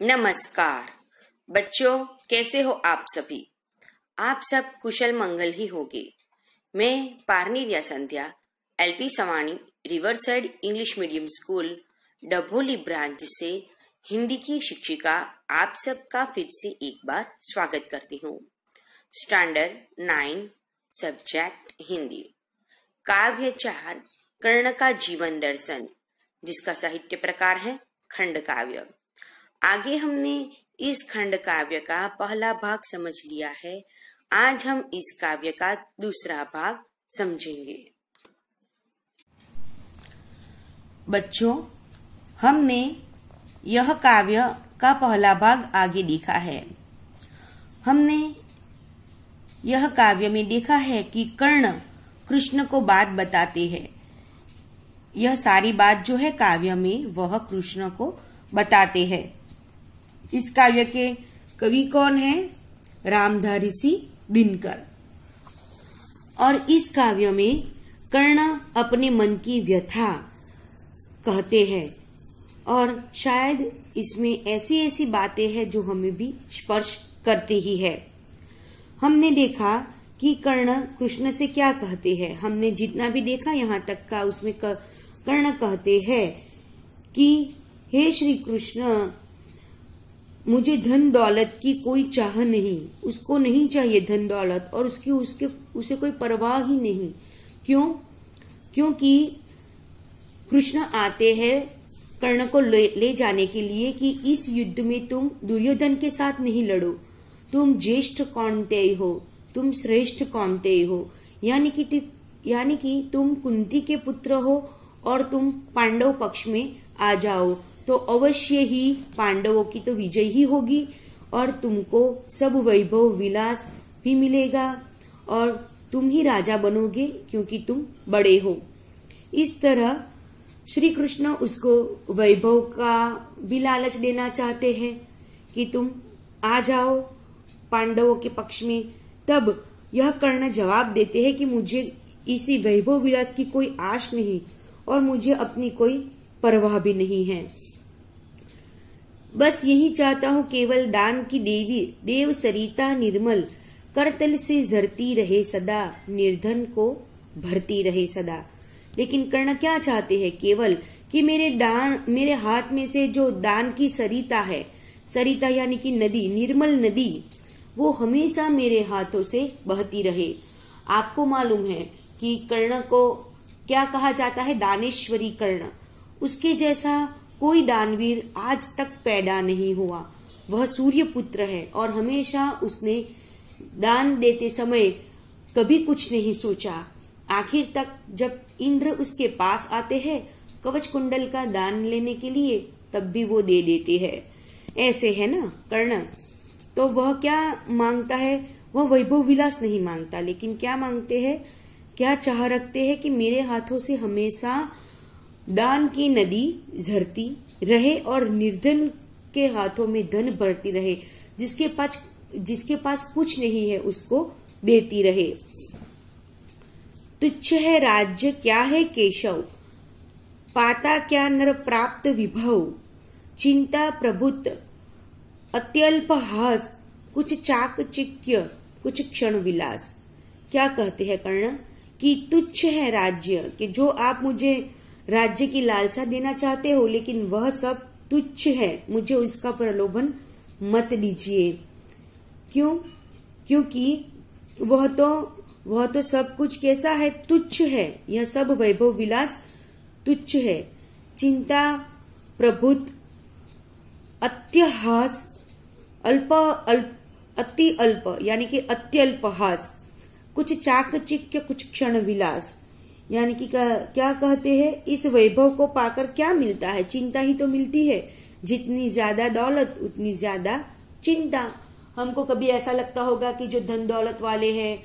नमस्कार बच्चों, कैसे हो आप सभी। आप सब कुशल मंगल ही होंगे। मैं पारनी Riya Sandhya L P Savani riverside English medium school Dabholi branch से हिंदी की शिक्षिका आप सबका फिर से एक बार स्वागत करती हूँ। स्टैंडर्ड 9 सब्जेक्ट हिंदी, काव्य 4 कर्ण का जीवन दर्शन, जिसका साहित्य प्रकार है खंड काव्य। आगे हमने इस खंड काव्य का पहला भाग समझ लिया है। आज हम इस काव्य का दूसरा भाग समझेंगे। बच्चों, हमने यह काव्य का पहला भाग आगे देखा है। हमने यह काव्य में देखा है कि कर्ण कृष्ण को बात बताते हैं। यह सारी बात जो है काव्य में वह कृष्ण को बताते हैं। इस काव्य के कवि कौन है? रामधारी दिनकर। और इस काव्य में कर्ण अपने मन की व्यथा कहते हैं और शायद इसमें ऐसी ऐसी बातें हैं जो हमें भी स्पर्श करती ही है। हमने देखा कि कर्ण कृष्ण से क्या कहते हैं। हमने जितना भी देखा यहाँ तक का, उसमें कर्ण कहते हैं कि हे श्री कृष्ण, मुझे धन दौलत की कोई चाह नहीं। उसको नहीं चाहिए धन दौलत और उसे कोई परवाह ही नहीं। क्यों? क्योंकि कृष्ण आते हैं कर्ण को ले जाने के लिए कि इस युद्ध में तुम दुर्योधन के साथ नहीं लड़ो। तुम ज्येष्ठ कौन्तेय हो, तुम श्रेष्ठ कौन्तेय हो, यानी कि तुम कुंती के पुत्र हो और तुम पांडव पक्ष में आ जाओ तो अवश्य ही पांडवों की तो विजय ही होगी और तुमको सब वैभव विलास भी मिलेगा और तुम ही राजा बनोगे क्योंकि तुम बड़े हो। इस तरह श्री कृष्ण उसको वैभव का भी लालच देना चाहते हैं कि तुम आ जाओ पांडवों के पक्ष में। तब यह कर्ण जवाब देते हैं कि मुझे इसी वैभव विलास की कोई आश नहीं और मुझे अपनी कोई परवाह भी नहीं है। बस यही चाहता हूँ, केवल दान की देवी देव सरिता निर्मल करतल से झरती रहे सदा, निर्धन को भरती रहे सदा। लेकिन कर्ण क्या चाहते हैं? केवल कि मेरे हाथ में से जो दान की सरिता है, सरिता यानी कि नदी, निर्मल नदी, वो हमेशा मेरे हाथों से बहती रहे। आपको मालूम है कि कर्ण को क्या कहा जाता है? दानेश्वरी कर्ण। उसके जैसा कोई दानवीर आज तक पैदा नहीं हुआ। वह सूर्य पुत्र है और हमेशा उसने दान देते समय कभी कुछ नहीं सोचा। आखिर तक जब इंद्र उसके पास आते हैं कवच कुंडल का दान लेने के लिए, तब भी वो दे देते हैं। ऐसे है ना कर्ण। तो वह क्या मांगता है? वह वैभव विलास नहीं मांगता, लेकिन क्या मांगते हैं? क्या चाह रखते हैं कि मेरे हाथों से हमेशा दान की नदी झरती रहे और निर्धन के हाथों में धन भरती रहे। जिसके पास कुछ नहीं है उसको देती रहे। तुच्छ है राज्य क्या है केशव, पाता क्या नर प्राप्त विभव, चिंता प्रभुत अत्यल्प हास, कुछ चाकचिक्य कुछ क्षण विलास। क्या कहते हैं कर्ण? कि तुच्छ है राज्य, कि जो आप मुझे राज्य की लालसा देना चाहते हो, लेकिन वह सब तुच्छ है, मुझे उसका प्रलोभन मत दीजिए। क्यों? क्योंकि वह तो सब कुछ कैसा है? तुच्छ है। यह सब वैभव विलास तुच्छ है। चिंता प्रभुत अत्यहास, अति अल्प यानी कि अत्यल्प हास, कुछ चाकचिक्य कुछ क्षण विलास, यानी कि क्या कहते हैं? इस वैभव को पाकर क्या मिलता है? चिंता ही तो मिलती है। जितनी ज्यादा दौलत उतनी ज्यादा चिंता। हमको कभी ऐसा लगता होगा कि जो धन दौलत वाले हैं,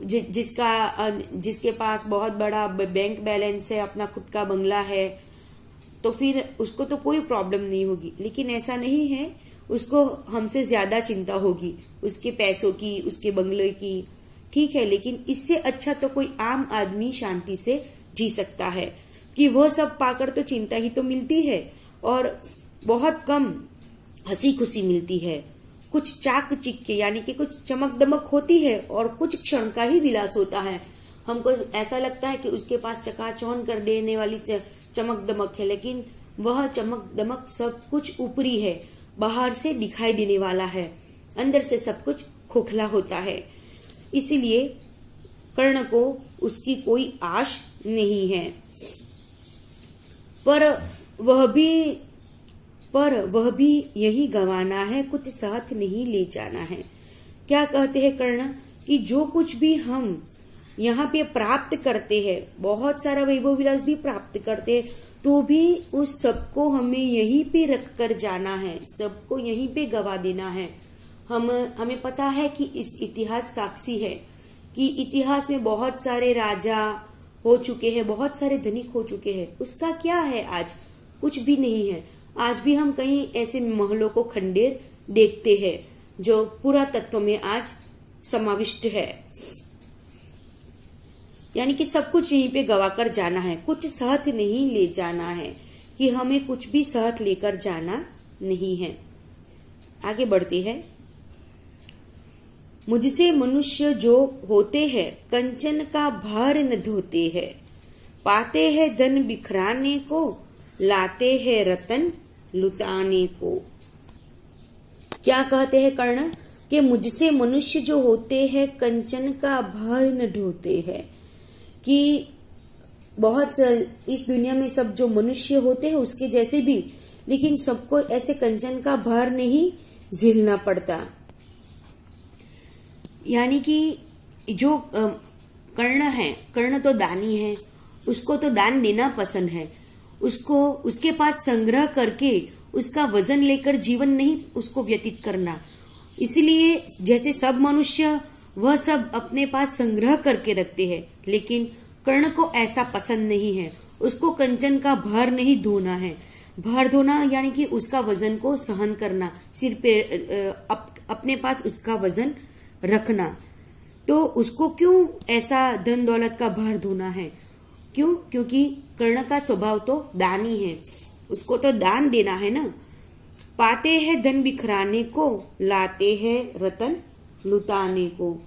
जिसके पास बहुत बड़ा बैंक बैलेंस है, अपना खुद का बंगला है, तो फिर उसको तो कोई प्रॉब्लम नहीं होगी। लेकिन ऐसा नहीं है, उसको हमसे ज्यादा चिंता होगी उसके पैसों की, उसके बंगले की। ठीक है, लेकिन इससे अच्छा तो कोई आम आदमी शांति से जी सकता है कि वह सब पाकर तो चिंता ही तो मिलती है और बहुत कम हंसी खुशी मिलती है, कुछ चाक चिक्के यानी कि कुछ चमक दमक होती है और कुछ क्षण का ही विलास होता है। हमको ऐसा लगता है कि उसके पास चकाचौंध कर देने वाली चमक दमक है, लेकिन वह चमक दमक सब कुछ ऊपरी है, बाहर से दिखाई देने वाला है, अंदर से सब कुछ खोखला होता है। इसीलिए कर्ण को उसकी कोई आश नहीं है, पर वह भी यही गंवाना है, कुछ साथ नहीं ले जाना है। क्या कहते हैं कर्ण कि जो कुछ भी हम यहाँ पे प्राप्त करते हैं, बहुत सारा वैभव विलास भी प्राप्त करते हैं, तो भी उस सबको हमें यहीं पे रख कर जाना है, सबको यहीं पे गवा देना है। हमें पता है कि इस इतिहास साक्षी है कि इतिहास में बहुत सारे राजा हो चुके हैं, बहुत सारे धनिक हो चुके हैं। उसका क्या है आज? कुछ भी नहीं है। आज भी हम कहीं ऐसे महलों को खंडेर देखते हैं जो पुरातत्व में आज समाविष्ट है। यानी कि सब कुछ यहीं पे गवा कर जाना है, कुछ साथ नहीं ले जाना है, कि हमें कुछ भी साथ लेकर जाना नहीं है। आगे बढ़ते हैं। मुझसे मनुष्य जो होते हैं, कंचन का भार न धोते हैं, पाते हैं धन बिखराने को, लाते हैं रतन लुटाने को। क्या कहते हैं कर्ण कि मुझसे मनुष्य जो होते हैं, कंचन का भार न ढोते हैं, कि बहुत इस दुनिया में सब जो मनुष्य होते हैं उसके जैसे भी, लेकिन सबको ऐसे कंचन का भार नहीं झेलना पड़ता। यानी कि जो कर्ण है, कर्ण तो दानी है, उसको तो दान देना पसंद है, उसको उसके पास संग्रह करके उसका वजन लेकर जीवन नहीं उसको व्यतीत करना। इसीलिए जैसे सब मनुष्य वह सब अपने पास संग्रह करके रखते हैं, लेकिन कर्ण को ऐसा पसंद नहीं है, उसको कंचन का भार नहीं धोना है। भार धोना यानी कि उसका वजन को सहन करना, सिर पे अपने पास उसका वजन रखना। तो उसको क्यों ऐसा धन दौलत का भार धोना है? क्यों? क्योंकि कर्ण का स्वभाव तो दानी है, उसको तो दान देना है ना। पाते हैं धन बिखराने को, लाते हैं रतन लुटाने को।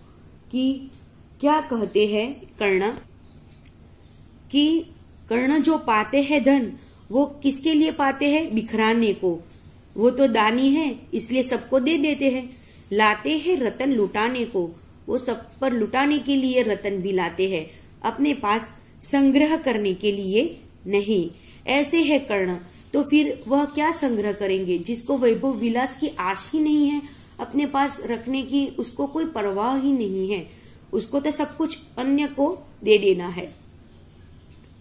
कि क्या कहते हैं कर्ण कि कर्ण जो पाते हैं धन, वो किसके लिए पाते हैं? बिखराने को। वो तो दानी है, इसलिए सबको दे देते हैं। लाते हैं रतन लुटाने को, वो सब पर लुटाने के लिए रतन भी लाते हैं, अपने पास संग्रह करने के लिए नहीं। ऐसे है कर्ण, तो फिर वह क्या संग्रह करेंगे? जिसको वैभव विलास की आश ही नहीं है, अपने पास रखने की उसको कोई परवाह ही नहीं है, उसको तो सब कुछ अन्य को दे देना है।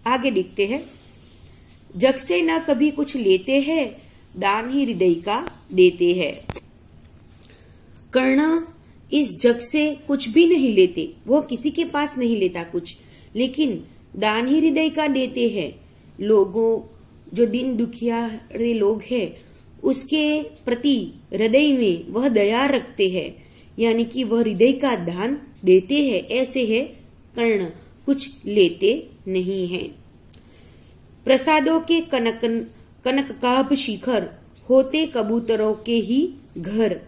आगे देखते हैं। जग से न कभी कुछ लेते हैं, दान ही हृदय का देते हैं। कर्ण इस जग से कुछ भी नहीं लेते, वो किसी के पास नहीं लेता कुछ, लेकिन दान ही हृदय का देते हैं। लोगों जो दिन दुखियारे लोग हैं उसके प्रति हृदय में वह दया रखते हैं, यानी कि वह हृदय का दान देते हैं। ऐसे है कर्ण, कुछ लेते नहीं है। प्रसादों के कनकाभ शिखर, होते कबूतरों के ही घर,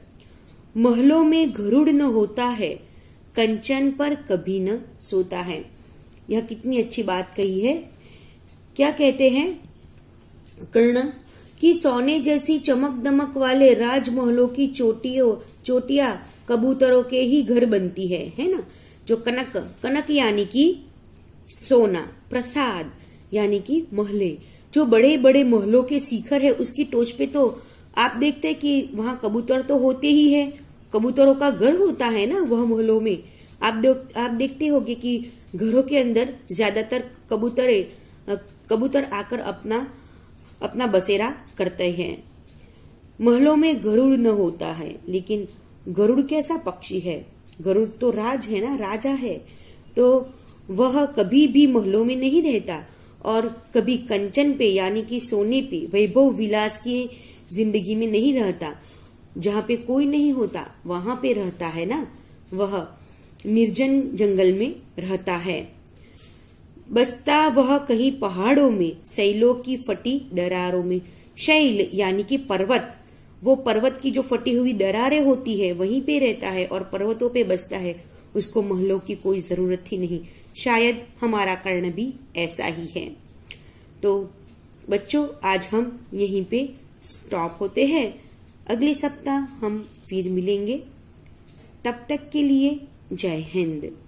महलों में गरुड़ न होता है, कंचन पर कभी न सोता है। यह कितनी अच्छी बात कही है। क्या कहते हैं कर्ण कि सोने जैसी चमक दमक वाले राजमहलों की चोटियां कबूतरों के ही घर बनती है ना। जो कनक यानी कि सोना, प्रसाद यानी कि महले, जो बड़े बड़े महलों के शिखर है उसकी टोच पे तो आप देखते हैं कि वहां कबूतर तो होते ही है, कबूतरों का घर होता है ना वह महलों में। आप देखते होंगे कि घरों के अंदर ज्यादातर कबूतर आकर अपना बसेरा करते हैं। महलों में गरुड़ न होता है, लेकिन गरुड़ कैसा पक्षी है? गरुड़ तो राज है ना, राजा है, तो वह कभी भी महलों में नहीं रहता और कभी कंचन पे यानी कि सोने पे, वैभव विलास की जिंदगी में नहीं रहता। जहाँ पे कोई नहीं होता वहां पे रहता है ना, वह निर्जन जंगल में रहता है। बसता वह कहीं पहाड़ों में, शैलों की फटी दरारों में। शैल यानी कि पर्वत, वो पर्वत की जो फटी हुई दरारें होती है वहीं पे रहता है और पर्वतों पे बसता है, उसको महलों की कोई जरूरत ही नहीं। शायद हमारा कर्ण भी ऐसा ही है। तो बच्चों, आज हम यहीं पे स्टॉप होते हैं। अगले सप्ताह हम फिर मिलेंगे। तब तक के लिए जय हिंद।